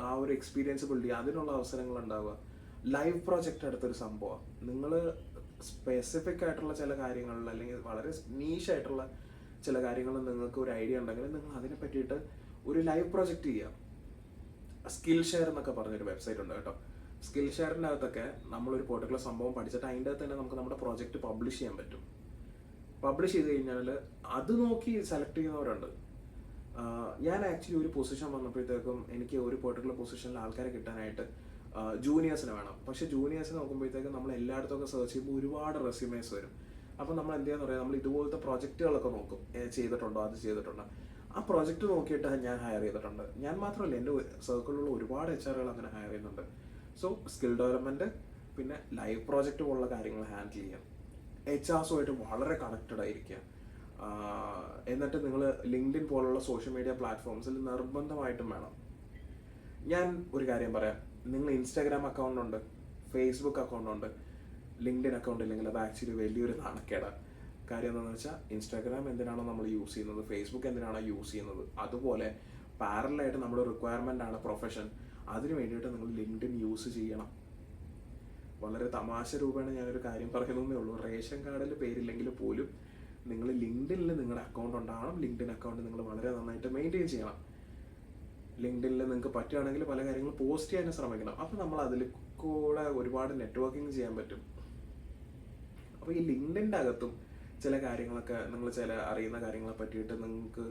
ആ ഒരു എക്സ്പീരിയൻസ് ബിൽഡ് ചെയ്യുക, അതിനുള്ള അവസരങ്ങൾ ഉണ്ടാവുക. ലൈവ് പ്രോജക്റ്റ് അടുത്തൊരു സംഭവം, നിങ്ങൾ സ്പെസിഫിക് ആയിട്ടുള്ള ചില കാര്യങ്ങളിൽ അല്ലെങ്കിൽ വളരെ നീഷായിട്ടുള്ള ചില കാര്യങ്ങളിൽ നിങ്ങൾക്ക് ഒരു ഐഡിയ ഉണ്ടെങ്കിൽ നിങ്ങൾ അതിനെ പറ്റിയിട്ട് ഒരു ലൈവ് പ്രോജക്റ്റ് ചെയ്യാം. സ്കിൽ ഷെയർ എന്നൊക്കെ പറഞ്ഞൊരു വെബ്സൈറ്റ് ഉണ്ട് കേട്ടോ. സ്കിൽ ഷെയറിൻ്റെ അകത്തൊക്കെ നമ്മളൊരു പെർട്ടിക്കുലർ സംഭവം പഠിച്ചിട്ട് അതിൻ്റെ അകത്ത് തന്നെ നമുക്ക് നമ്മുടെ പ്രോജക്റ്റ് പബ്ലിഷ് ചെയ്യാൻ പറ്റും. പബ്ലിഷ് ചെയ്ത് കഴിഞ്ഞാൽ അത് നോക്കി സെലക്ട് ചെയ്യുന്നവരുണ്ട്. ഞാൻ ആക്ച്വലി ഒരു പൊസിഷൻ വന്നപ്പോഴത്തേക്കും എനിക്ക് ഒരു പെർട്ടിക്കുലർ പൊസിഷനിൽ ആൾക്കാരെ കിട്ടാനായിട്ട് ജൂനിയേഴ്സിന് വേണം. പക്ഷേ ജൂനിയേഴ്സിന് നോക്കുമ്പോഴത്തേക്കും നമ്മൾ എല്ലായിടത്തൊക്കെ സെർച്ച് ചെയ്യുമ്പോൾ ഒരുപാട് റെസ്യൂമേഴ്സ് വരും. അപ്പോൾ നമ്മൾ എന്ത് ചെയ്യാന്ന് പറയാം, നമ്മൾ ഇതുപോലത്തെ പ്രോജക്റ്റുകളൊക്കെ നോക്കും, ചെയ്തിട്ടുണ്ടോ, അത് ചെയ്തിട്ടുണ്ടോ. ആ പ്രോജക്റ്റ് നോക്കിയിട്ട് ഞാൻ ഹയർ ചെയ്തിട്ടുണ്ട്. ഞാൻ മാത്രമല്ല, എൻ്റെ സർക്കിളിലുള്ള ഒരുപാട് HRകൾ അങ്ങനെ ഹയർ ചെയ്യുന്നുണ്ട്. സോ സ്കിൽ ഡെവലപ്മെൻറ്റ്, പിന്നെ ലൈവ് പ്രോജക്റ്റ് പോലുള്ള കാര്യങ്ങൾ ഹാൻഡിൽ ചെയ്യാം. HRസുമായിട്ട് വളരെ കണക്റ്റഡ് ആയിരിക്കുക. എന്നിട്ട് നിങ്ങൾ ലിങ്ക്ഡിൻ പോലുള്ള സോഷ്യൽ മീഡിയ പ്ലാറ്റ്ഫോംസിൽ നിർബന്ധമായിട്ടും വേണം. ഞാൻ ഒരു കാര്യം പറയാം, നിങ്ങൾ ഇൻസ്റ്റാഗ്രാം അക്കൗണ്ട് ഉണ്ട്, ഫേസ്ബുക്ക് അക്കൗണ്ട് ഉണ്ട്, ലിങ്ക്ഡിൻ അക്കൗണ്ട് ഇല്ലെങ്കിൽ അത് ആക്ച്വലി വലിയൊരു നാണക്കേടാണ്. കാര്യം എന്താണെന്ന് വെച്ചാൽ, ഇൻസ്റ്റാഗ്രാം എന്തിനാണോ നമ്മൾ യൂസ് ചെയ്യുന്നത്, ഫേസ്ബുക്ക് എന്തിനാണോ യൂസ് ചെയ്യുന്നത്, അതുപോലെ പാരലായിട്ട് നമ്മുടെ റിക്വയർമെൻ്റ് ആണ് പ്രൊഫഷൻ, അതിന് വേണ്ടിയിട്ട് നിങ്ങൾ ലിങ്ക്ഡിൻ യൂസ് ചെയ്യണം. വളരെ തമാശ രൂപേണ ഞാനൊരു കാര്യം പറയുന്നതേ ഉള്ളൂ. റേഷൻ കാർഡിൽ പേരില്ലെങ്കിൽ പോലും നിങ്ങൾ ലിങ്ക്ഡിനിൽ നിങ്ങളുടെ അക്കൗണ്ട് ഉണ്ടാവണം. ലിങ്ക്ഡിൻ അക്കൗണ്ട് നിങ്ങൾ വളരെ നന്നായിട്ട് മെയിൻറ്റെയിൻ ചെയ്യണം. ലിങ്ക്ഡിനിൽ നിങ്ങൾക്ക് പറ്റുകയാണെങ്കിൽ പല കാര്യങ്ങളും പോസ്റ്റ് ചെയ്യാൻ ശ്രമിക്കണം. അപ്പോൾ നമ്മൾ അതിൽ കൂടെ ഒരുപാട് നെറ്റ്വർക്കിംഗ് ചെയ്യാൻ പറ്റും. അപ്പോൾ ഈ ലിങ്ക്ഡിൻ്റെ അകത്തും ചില കാര്യങ്ങളൊക്കെ നിങ്ങൾ ചില അറിയുന്ന കാര്യങ്ങളെ പറ്റിയിട്ട് നിങ്ങൾക്ക്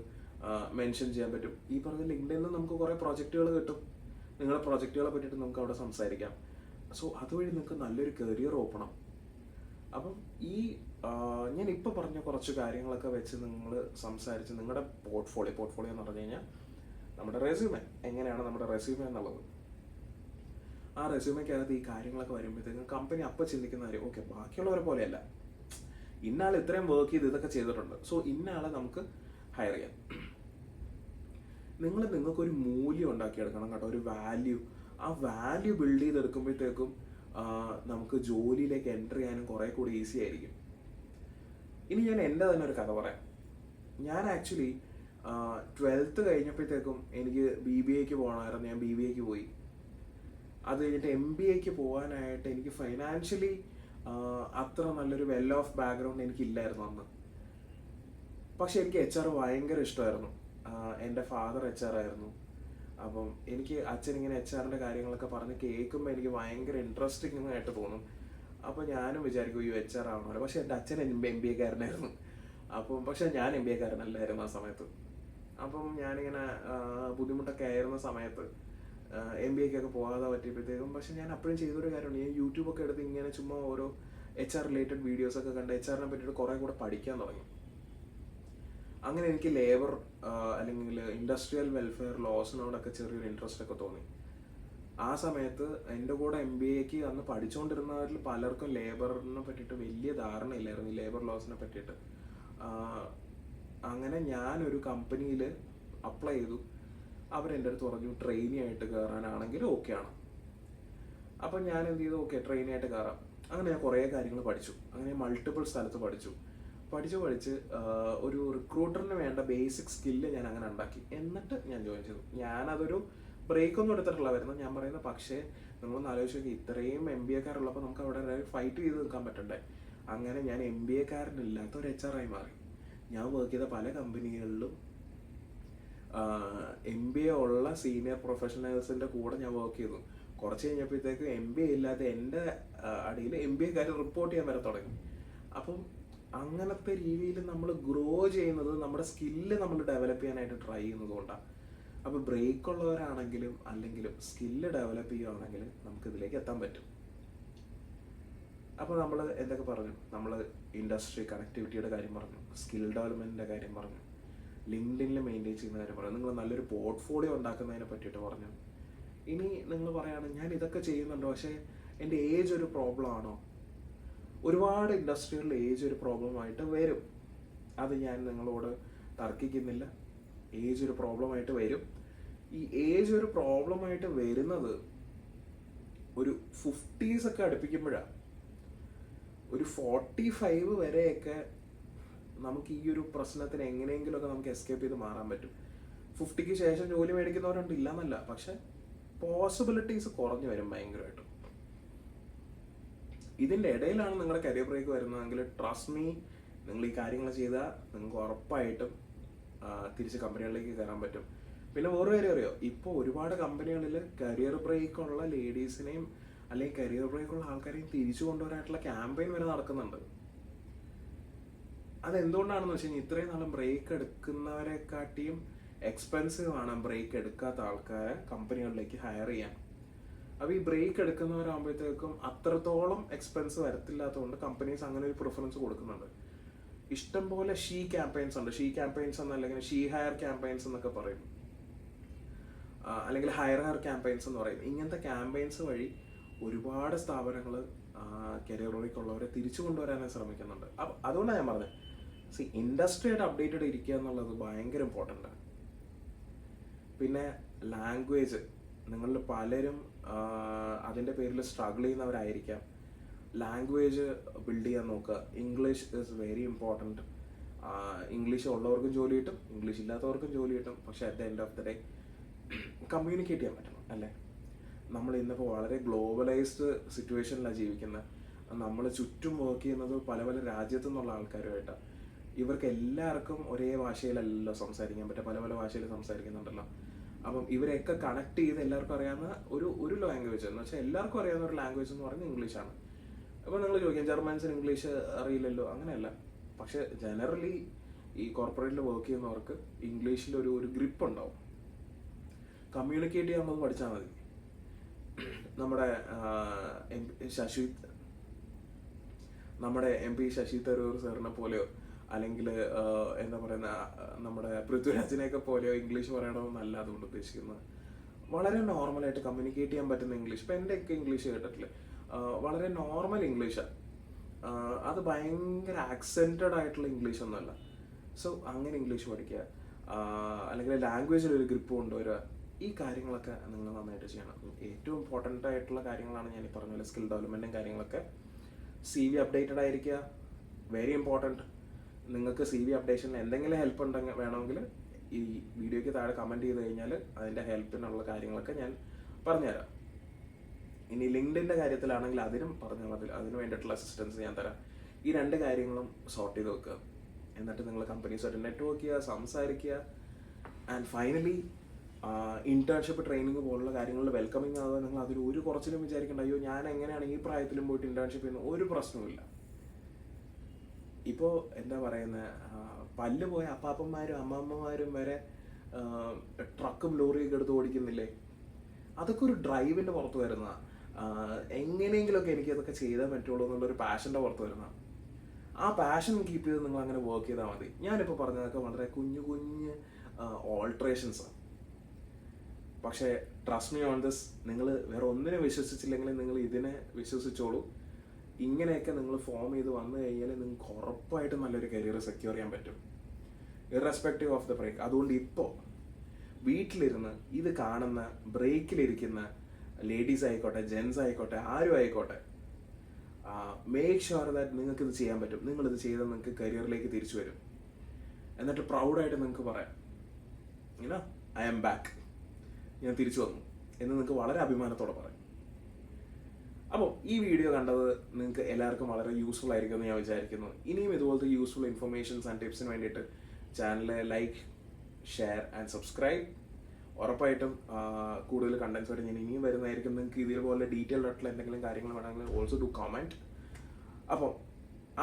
മെൻഷൻ ചെയ്യാൻ പറ്റും. ഈ പറഞ്ഞ ലിങ്ക്ഡിനിൽ നിന്ന് നമുക്ക് കുറേ പ്രോജക്റ്റുകൾ കിട്ടും. നിങ്ങളുടെ പ്രോജക്റ്റുകളെ പറ്റിയിട്ട് നമുക്ക് അവിടെ സംസാരിക്കാം. സോ അതുവഴി നിങ്ങൾക്ക് നല്ലൊരു കരിയർ ഓപ്പണാവും. അപ്പം ഈ ഞാൻ ഇപ്പോൾ പറഞ്ഞ കുറച്ച് കാര്യങ്ങളൊക്കെ വെച്ച് നിങ്ങൾ സംസാരിച്ച് നിങ്ങളുടെ പോർട്ട്ഫോളിയോ എന്ന് പറഞ്ഞു കഴിഞ്ഞാൽ നമ്മുടെ റെസ്യൂമെ, എങ്ങനെയാണ് നമ്മുടെ റെസ്യൂമെ എന്നുള്ളത്, ആ റെസ്യൂമയ്ക്കകത്ത് ഈ കാര്യങ്ങളൊക്കെ വരുമ്പോഴത്തേക്കും കമ്പനി അപ്പം ചിന്തിക്കുന്ന കാര്യം, ഓക്കെ, ബാക്കിയുള്ളവരെ പോലെയല്ല, ഇന്നാൾ ഇത്രയും വർക്ക് ചെയ്ത് ഇതൊക്കെ ചെയ്തിട്ടുണ്ട്, സോ ഇന്നയാളെ നമുക്ക് ഹയർ ചെയ്യാം. നിങ്ങൾക്കൊരു മൂല്യം ഉണ്ടാക്കിയെടുക്കണം കേട്ടോ, ഒരു വാല്യൂ. ആ വാല്യൂ ബിൽഡ് ചെയ്തെടുക്കുമ്പോഴത്തേക്കും നമുക്ക് ജോലിയിലേക്ക് എൻ്റർ ചെയ്യാനും കുറേ കൂടി ഈസി ആയിരിക്കും. ഇനി ഞാൻ എൻ്റെ തന്നെ ഒരു കഥ പറയാം. ഞാൻ ആക്ച്വലി 12th കഴിഞ്ഞപ്പോഴത്തേക്കും എനിക്ക് BBAക്ക് പോകണമായിരുന്നു. ഞാൻ BBAക്ക് പോയി. അത് കഴിഞ്ഞിട്ട് MBAക്ക് പോകാനായിട്ട് എനിക്ക് ഫൈനാൻഷ്യലി അത്ര നല്ലൊരു വെൽ ഓഫ് ബാക്ക്ഗ്രൗണ്ട് എനിക്കില്ലായിരുന്നു അന്ന്. പക്ഷെ എനിക്ക് HR ഭയങ്കര ഇഷ്ടമായിരുന്നു. എൻ്റെ ഫാദർ HR ആയിരുന്നു. അപ്പം എനിക്ക് അച്ഛൻ ഇങ്ങനെ HR കാര്യങ്ങളൊക്കെ പറഞ്ഞ് കേൾക്കുമ്പോൾ എനിക്ക് ഭയങ്കര ഇൻട്രസ്റ്റിംഗ് ആയിട്ട് തോന്നും. അപ്പോൾ ഞാനും വിചാരിക്കും ഈ HR ആവണമല്ലോ. പക്ഷെ എൻ്റെ അച്ഛൻ MBAക്കാരനായിരുന്നു. അപ്പം പക്ഷെ ഞാൻ MBAക്കാരനല്ലായിരുന്നു ആ സമയത്ത്. അപ്പം ഞാനിങ്ങനെ ബുദ്ധിമുട്ടൊക്കെ ആയിരുന്ന സമയത്ത് MBAക്കൊക്കെ പോകാതെ പറ്റിയപ്പോഴത്തേക്കും, പക്ഷെ ഞാൻ അപ്പോഴും ചെയ്തൊരു കാര്യമാണ്, ഞാൻ യൂട്യൂബൊക്കെ എടുത്ത് ഇങ്ങനെ ചുമ്മാ ഓരോ HR റിലേറ്റഡ് വീഡിയോസൊക്കെ കണ്ട് HRനെ പറ്റിയിട്ട് കുറേ കൂടെ പഠിക്കാൻ തുടങ്ങി. അങ്ങനെ എനിക്ക് ലേബർ അല്ലെങ്കിൽ ഇൻഡസ്ട്രിയൽ വെൽഫെയർ ലോസിനോടൊക്കെ ചെറിയൊരു ഇൻട്രസ്റ്റ് ഒക്കെ തോന്നി. ആ സമയത്ത് എൻ്റെ കൂടെ MBAക്ക് അന്ന് പഠിച്ചുകൊണ്ടിരുന്നവരിൽ പലർക്കും ലേബറിനെ പറ്റിയിട്ട് വലിയ ധാരണയില്ലായിരുന്നു, ഈ ലേബർ ലോസിനെ പറ്റിയിട്ട്. അങ്ങനെ ഞാനൊരു കമ്പനിയിൽ അപ്ലൈ ചെയ്തു. അവരെൻ്റെ അടുത്ത് പറഞ്ഞു ട്രെയിനി ആയിട്ട് കയറാനാണെങ്കിൽ ഓക്കെ ആണ്. അപ്പം ഞാൻ എന്ത് ചെയ്തു, ഓക്കെ ട്രെയിനി ആയിട്ട് കയറാം. അങ്ങനെ ഞാൻ കുറേ കാര്യങ്ങൾ പഠിച്ചു. അങ്ങനെ മൾട്ടിപ്പിൾ സ്ഥലത്ത് പഠിച്ചു. പഠിച്ച് ഒരു റിക്രൂട്ടറിന് വേണ്ട ബേസിക് സ്കില്ല് ഞാൻ അങ്ങനെ ഉണ്ടാക്കി. എന്നിട്ട് ഞാൻ ജോയിൻ ചെയ്തു. ഞാനതൊരു ബ്രേക്ക് ഒന്നും എടുത്തിട്ടുള്ള വരുന്നത് ഞാൻ പറയുന്നത്. പക്ഷേ നിങ്ങളൊന്ന് ആലോചിച്ച് നോക്കി, ഇത്രയും MBA കാരുള്ളപ്പോൾ നമുക്ക് അവിടെ ഫൈറ്റ് ചെയ്ത് നിൽക്കാൻ പറ്റണ്ടേ? അങ്ങനെ ഞാൻ MBA കാരനില്ലാത്ത ഒരു HR ആയി മാറി. ഞാൻ വർക്ക് ചെയ്ത പല കമ്പനികളിലും MBA ഉള്ള സീനിയർ പ്രൊഫഷണൽസിൻ്റെ കൂടെ ഞാൻ വർക്ക് ചെയ്തു. കുറച്ച് കഴിഞ്ഞപ്പോഴത്തേക്ക് MBA ഇല്ലാത്ത എൻ്റെ അടിയിൽ MBA കാർ റിപ്പോർട്ട് ചെയ്യാൻ വരെ തുടങ്ങി. അപ്പം അങ്ങനത്തെ രീതിയിൽ നമ്മൾ ഗ്രോ ചെയ്യുന്നത് നമ്മുടെ സ്കില്ല് നമ്മൾ ഡെവലപ്പ് ചെയ്യാനായിട്ട് ട്രൈ ചെയ്യുന്നത് കൊണ്ടാണ്. അപ്പോൾ ബ്രേക്ക് ഉള്ളവരാണെങ്കിലും അല്ലെങ്കിലും സ്കില്ല് ഡെവലപ്പ് ചെയ്യുകയാണെങ്കിൽ നമുക്ക് ഇതിലേക്ക് എത്താൻ പറ്റും. അപ്പോൾ നമ്മൾ എന്തൊക്കെ പറഞ്ഞു? നമ്മൾ ഇൻഡസ്ട്രി കണക്ടിവിറ്റിയുടെ കാര്യം പറഞ്ഞു, സ്കിൽ ഡെവലപ്മെൻറ്റിൻ്റെ കാര്യം പറഞ്ഞു, ലിങ്ക്ഡിനിൽ മെയിൻറ്റെയിൻ ചെയ്യുന്ന കാര്യം പറഞ്ഞു, നിങ്ങൾ നല്ലൊരു പോർട്ട്ഫോളിയോ ഉണ്ടാക്കുന്നതിനെ പറ്റിയിട്ട് പറഞ്ഞു. ഇനി നിങ്ങൾ പറയാണ് ഞാൻ ഇതൊക്കെ ചെയ്യുന്നുണ്ടോ, പക്ഷേ എൻ്റെ ഏജ് ഒരു പ്രോബ്ലം ആണോ? ഒരുപാട് ഇൻഡസ്ട്രികളിൽ ഏജ് ഒരു പ്രോബ്ലമായിട്ട് വരും. അത് ഞാൻ നിങ്ങളോട് തർക്കിക്കുന്നില്ല. ഏജ് ഒരു പ്രോബ്ലമായിട്ട് വരും. ഈ ഏജ് ഒരു പ്രോബ്ലമായിട്ട് വരുന്നത് ഒരു 50s ഒക്കെ അടുപ്പിക്കുമ്പോഴാണ്. ഒരു 45 വരെയൊക്കെ നമുക്ക് ഈ ഒരു പ്രശ്നത്തിന് എങ്ങനെയെങ്കിലുമൊക്കെ നമുക്ക് എസ്കേപ്പ് ചെയ്ത് മാറാൻ പറ്റും. 50ക്ക് ശേഷം ജോലി മേടിക്കുന്നവരുണ്ട്, ഇല്ലാന്നല്ല. പക്ഷെ പോസിബിലിറ്റീസ് കുറഞ്ഞു വരും ഭയങ്കരമായിട്ടും. ഇതിൻ്റെ ഇടയിലാണ് നിങ്ങളുടെ കരിയർ ബ്രേക്ക് വരുന്നതെങ്കിൽ ട്രസ്റ്റ് മീ, നിങ്ങൾ ഈ കാര്യങ്ങൾ ചെയ്താൽ നിങ്ങൾക്ക് ഉറപ്പായിട്ടും തിരിച്ച് കമ്പനികളിലേക്ക് കയറാൻ പറ്റും. പിന്നെ വേറെ കാര്യം അറിയോ, ഇപ്പോൾ ഒരുപാട് കമ്പനികളിൽ കരിയർ ബ്രേക്ക് ഉള്ള ലേഡീസിനെയും അല്ലെങ്കിൽ കരിയർ ബ്രേക്ക് ഉള്ള ആൾക്കാരെയും തിരിച്ചു കൊണ്ടുവരാനായിട്ടുള്ള ക്യാമ്പയിൻ വരെ നടക്കുന്നുണ്ട്. അതെന്തുകൊണ്ടാണെന്ന് വെച്ച് കഴിഞ്ഞാൽ ഇത്രയും നാളും ബ്രേക്ക് എടുക്കുന്നവരെക്കാട്ടിയും എക്സ്പെൻസീവ് ആണ് ബ്രേക്ക് എടുക്കാത്ത ആൾക്കാരെ കമ്പനികളിലേക്ക് ഹയർ ചെയ്യാൻ. അപ്പോൾ ഈ ബ്രേക്ക് എടുക്കുന്നവരാകുമ്പോഴത്തേക്കും അത്രത്തോളം എക്സ്പെൻസ് വരത്തില്ലാത്തതുകൊണ്ട് കമ്പനീസ് അങ്ങനെ ഒരു പ്രിഫറൻസ് കൊടുക്കുന്നുണ്ട്. ഇഷ്ടംപോലെ ഷീ ക്യാമ്പയിൻസ് ഉണ്ട്. ഷീ ക്യാമ്പയിൻസ് എന്നല്ലെങ്കിൽ ഷീ ഹയർ ക്യാമ്പയിൻസ് എന്നൊക്കെ പറയും, അല്ലെങ്കിൽ ഹയർ ക്യാമ്പയിൻസ് എന്ന് പറയും. ഇങ്ങനത്തെ ക്യാമ്പയിൻസ് വഴി ഒരുപാട് സ്ഥാപനങ്ങൾ കരിയർ ബ്രേക്ക് ഉള്ളവരെ തിരിച്ചു കൊണ്ടുവരാനായി ശ്രമിക്കുന്നുണ്ട്. അപ്പം അതുകൊണ്ടാണ് ഞാൻ പറഞ്ഞത്, ഇൻഡസ്ട്രിയായിട്ട് അപ്ഡേറ്റഡ് ഇരിക്കുക എന്നുള്ളത് ഭയങ്കര ഇമ്പോർട്ടൻ്റ് ആണ്. പിന്നെ ലാംഗ്വേജ്, നിങ്ങളിൽ പലരും അതിൻ്റെ പേരിൽ സ്ട്രഗിൾ ചെയ്യുന്നവരായിരിക്കാം. ലാംഗ്വേജ് ബിൽഡ് ചെയ്യാൻ നോക്കുക. English is very important. English ഉള്ളവർക്കും ജോലി കിട്ടും, ഇംഗ്ലീഷ് ഇല്ലാത്തവർക്കും ജോലി കിട്ടും. പക്ഷേ at the end of the day communicate ചെയ്യാൻ പറ്റണം, അല്ലേ? നമ്മൾ ഇന്നിപ്പോൾ വളരെ ഗ്ലോബലൈസ്ഡ് സിറ്റുവേഷനിലാണ് ജീവിക്കുന്നത്. നമ്മൾ ചുറ്റും വർക്ക് ചെയ്യുന്നത് പല പല രാജ്യത്തു നിന്നുള്ള ആൾക്കാരുമായിട്ടാണ്. ഇവർക്ക് എല്ലാവർക്കും ഒരേ ഭാഷയിലല്ലോ സംസാരിക്കാൻ പറ്റുക, പല പല ഭാഷയിൽ സംസാരിക്കുന്നുണ്ടല്ലോ. അപ്പം ഇവരെയൊക്കെ കണക്ട് ചെയ്ത് എല്ലാവർക്കും അറിയാവുന്ന ഒരു ലാംഗ്വേജ് എന്ന് വെച്ചാൽ എല്ലാവർക്കും അറിയാവുന്ന ഒരു ലാംഗ്വേജ് എന്ന് പറയുന്നത് ഇംഗ്ലീഷാണ്. അപ്പോൾ നിങ്ങൾ ചോദിക്കാം ജർമ്മൻസിന് ഇംഗ്ലീഷ് അറിയില്ലല്ലോ, അങ്ങനെയല്ല. പക്ഷെ ജനറലി ഈ കോർപ്പറേറ്റിൽ വർക്ക് ചെയ്യുന്നവർക്ക് ഇംഗ്ലീഷിൽ ഒരു ഗ്രിപ്പ് ഉണ്ടാവും. കമ്മ്യൂണിക്കേറ്റ് ചെയ്യാൻ പഠിച്ചാൽ മതി. നമ്മുടെ MP ശശി തരൂർ സാറിനെ പോലെയോ അല്ലെങ്കിൽ എന്താ പറയുന്ന നമ്മുടെ പൃഥ്വിരാജിനെയൊക്കെ പോലെയോ ഇംഗ്ലീഷ് പറയണമെന്നല്ല അതുകൊണ്ട് ഉദ്ദേശിക്കുന്നത്. വളരെ നോർമലായിട്ട് കമ്മ്യൂണിക്കേറ്റ് ചെയ്യാൻ പറ്റുന്ന ഇംഗ്ലീഷ്. ഇപ്പം എൻ്റെയൊക്കെ ഇംഗ്ലീഷ് കേട്ടിട്ടില്ലേ, വളരെ നോർമൽ ഇംഗ്ലീഷാണ്. അത് ഭയങ്കര ആക്സെൻറ്റഡ് ആയിട്ടുള്ള ഇംഗ്ലീഷ് ഒന്നുമല്ല. സോ അങ്ങനെ ഇംഗ്ലീഷ് പഠിക്കുക, അല്ലെങ്കിൽ ലാംഗ്വേജിൽ ഒരു ഗ്രിപ്പ് കൊണ്ടുവരിക. ഈ കാര്യങ്ങളൊക്കെ നിങ്ങൾ നന്നായിട്ട് ചെയ്യണം. ഏറ്റവും ഇമ്പോർട്ടൻ്റ് ആയിട്ടുള്ള കാര്യങ്ങളാണ് ഞാൻ ഈ പറഞ്ഞ പോലെ സ്കിൽ ഡെവലപ്മെൻറ്റും കാര്യങ്ങളൊക്കെ. CV അപ്ഡേറ്റഡ് ആയിരിക്കുക, വെരി ഇമ്പോർട്ടൻറ്റ്. നിങ്ങൾക്ക് CV അപ്ഡേഷനിൽ എന്തെങ്കിലും ഹെൽപ്പ് ഉണ്ടെങ്കിൽ വേണമെങ്കിൽ ഈ വീഡിയോയ്ക്ക് താഴെ കമൻറ്റ് ചെയ്ത് കഴിഞ്ഞാൽ അതിൻ്റെ ഹെൽപ്പിനുള്ള കാര്യങ്ങളൊക്കെ ഞാൻ പറഞ്ഞുതരാം. ഇനി ലിങ്ക്ഡിൻ്റെ കാര്യത്തിലാണെങ്കിൽ അതിനും പറഞ്ഞാൽ മതി, അതിന് വേണ്ടിയിട്ടുള്ള അസിസ്റ്റൻസ് ഞാൻ തരാം. ഈ 2 കാര്യങ്ങളും സോർട്ട് ചെയ്ത് വെക്കുക. എന്നിട്ട് നിങ്ങൾ കമ്പനീസുമായിട്ട് നെറ്റ്വർക്ക് ചെയ്യുക, സംസാരിക്കുക. ആൻഡ് ഫൈനലി ഇന്റേൺഷിപ്പ് ട്രെയിനിങ് പോലുള്ള കാര്യങ്ങളിൽ വെൽക്കമിങ് ആവുക. നിങ്ങൾ അതിൽ ഒരു കുറച്ചിലും വിചാരിക്കേണ്ട അയ്യോ ഞാൻ എങ്ങനെയാണ് ഈ പ്രായത്തിലും പോയിട്ട് ഇന്റേൺഷിപ്പ് ചെയ്യുന്നത്, ഒരു പ്രശ്നവുമില്ല. ഇപ്പോൾ എന്താ പറയുന്നത്, പല്ല് പോയ അപ്പാപ്പന്മാരും അമ്മമ്മമാരും വരെ ട്രക്കും ലോറിയൊക്കെ എടുത്ത് ഓടിക്കുന്നില്ലേ? അതൊക്കെ ഒരു ഡ്രൈവിൻ്റെ പുറത്ത് വരുന്നതാണ്. എങ്ങനെയെങ്കിലുമൊക്കെ എനിക്ക് അതൊക്കെ ചെയ്താൽ പറ്റുള്ളൂ എന്നുള്ളൊരു പാഷൻ്റെ പുറത്ത് വരുന്നതാണ്. ആ പാഷൻ കീപ്പ് ചെയ്ത് നിങ്ങൾ അങ്ങനെ വർക്ക് ചെയ്താൽ മതി. ഞാനിപ്പോൾ പറഞ്ഞതൊക്കെ വളരെ കുഞ്ഞു ഓൾട്രേഷൻസാണ്. പക്ഷേ ട്രസ്റ്റ് മീ ഓൺ ദിസ്, നിങ്ങൾ വേറെ ഒന്നിനെ വിശ്വസിച്ചില്ലെങ്കിൽ നിങ്ങൾ ഇതിനെ വിശ്വസിച്ചോളൂ. ഇങ്ങനെയൊക്കെ നിങ്ങൾ ഫോം ചെയ്ത് വന്നു കഴിഞ്ഞാൽ നിങ്ങൾക്ക് ഉറപ്പായിട്ടും നല്ലൊരു കരിയർ സെക്യൂർ ചെയ്യാൻ പറ്റും, ഇറസ്പെക്റ്റീവ് ഓഫ് ദ ബ്രേക്ക്. അതുകൊണ്ട് ഇപ്പോൾ വീട്ടിലിരുന്ന് ഇത് കാണുന്ന ബ്രേക്കിലിരിക്കുന്ന ലേഡീസ് ആയിക്കോട്ടെ, ജെൻസ് ആയിക്കോട്ടെ, ആരും ആയിക്കോട്ടെ, മേക്ക് ഷുവർ ദാറ്റ് നിങ്ങൾക്ക് ഇത് ചെയ്യാൻ പറ്റും. നിങ്ങളിത് ചെയ്താൽ നിങ്ങൾക്ക് കരിയറിലേക്ക് തിരിച്ചു വരും. എന്നിട്ട് പ്രൗഡായിട്ട് നിങ്ങൾക്ക് പറയാം, ഇങ്ങനെ ഐ ആം ബാക്ക്, ഞാൻ തിരിച്ചു വന്നു എന്ന് നിങ്ങൾക്ക് വളരെ അഭിമാനത്തോടെ പറയാം. അപ്പോൾ ഈ വീഡിയോ കണ്ടത് നിങ്ങൾക്ക് എല്ലാവർക്കും വളരെ യൂസ്ഫുൾ ആയിരിക്കും എന്ന് ഞാൻ വിചാരിക്കുന്നു. ഇനിയും ഇതുപോലത്തെ യൂസ്ഫുൾ ഇൻഫർമേഷൻസ് ആൻഡ് ടിപ്സിന് വേണ്ടിയിട്ട് channel like, share and subscribe. ഉറപ്പായിട്ടും കൂടുതൽ കണ്ടൻസ് ആയിട്ട് ഞാൻ ഇനിയും വരുന്നതായിരിക്കും. നിങ്ങൾക്ക് ഇതേപോലെ ഡീറ്റെയിൽഡ് ആയിട്ടുള്ള എന്തെങ്കിലും കാര്യങ്ങൾ വേണമെങ്കിൽ ഓൾസോ ഡു കമൻറ്റ്. അപ്പോൾ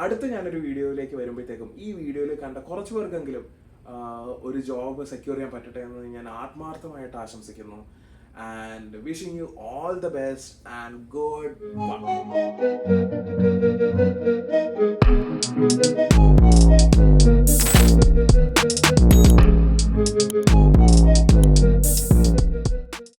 അടുത്ത ഞാനൊരു വീഡിയോയിലേക്ക് വരുമ്പോഴത്തേക്കും ഈ വീഡിയോയിൽ കണ്ട കുറച്ച് പേർക്കെങ്കിലും ഒരു ജോബ് സെക്യൂർ ചെയ്യാൻ പറ്റട്ടെ എന്ന് ഞാൻ ആത്മാർത്ഥമായിട്ട് ആശംസിക്കുന്നു. And wishing you all the best and good luck.